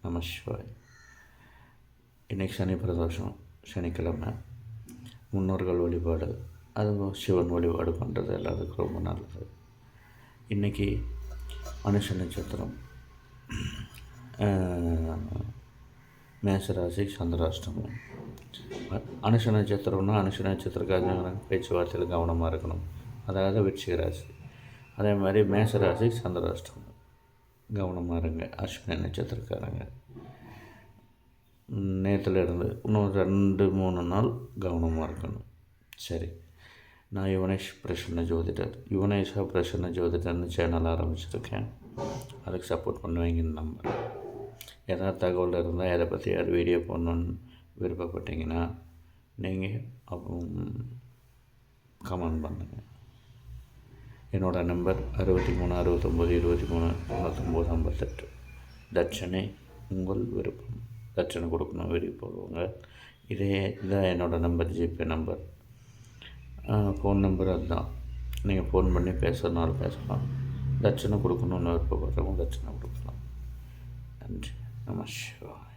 நம சிவாய். இன்றைக்கி சனி பிரதோஷம், சனிக்கிழமை. முன்னோர்கள் வழிபாடு, அதுவும் சிவன் வழிபாடு பண்ணுறது எல்லாத்துக்கும் ரொம்ப நல்லது. இன்றைக்கி அனுஷ நட்சத்திரம், மேசராசி, சந்திராஷ்டமம். அனுஷ நட்சத்திரம்னா அனுஷ நட்சத்திரக்காரங்க பேச்சுவார்த்தையில் கவனமாக இருக்கணும், அதாவது விருச்சிக ராசி. அதே மாதிரி மேசராசி, சந்திராஷ்டமம் கவனமாக இருங்க. அஸ்வினி நட்சத்திரக்காரங்க நேற்றுலேருந்து இன்னும் 2-3 நாள் கவனமாக இருக்கணும். சரி, நான் யுவனேஷ் பிரசன்ன ஜோதிடர், யுவனேஷா பிரசன்ன ஜோதிடர்னு சேனல் ஆரம்பிச்சிருக்கேன். அதுக்கு சப்போர்ட் பண்ணுவீங்கன்னு நம்புகிறேன். ஏதாவது தகவல் இருந்தால் எதை பற்றி அது வீடியோ போடணுன்னு விருப்பப்பட்டீங்கன்னா நீங்கள் அப்போ கமெண்ட் பண்ணுங்கள். என்னோடய நம்பர் 63 69 23 99 58. தட்சணை உங்கள் விருப்பம். தட்சணை கொடுக்கணும் வீடியோ போடுவாங்க. இதான் என்னோடய number, GPay number. Phone number அதுதான். நீங்கள் ஃபோன் பண்ணி பேசுகிறதுனால பேசலாம். தட்சணை கொடுக்கணுன்னு விருப்பப்படுறவங்க தட்சணை கொடுக்கலாம். நன்றி. நம சிவாய்.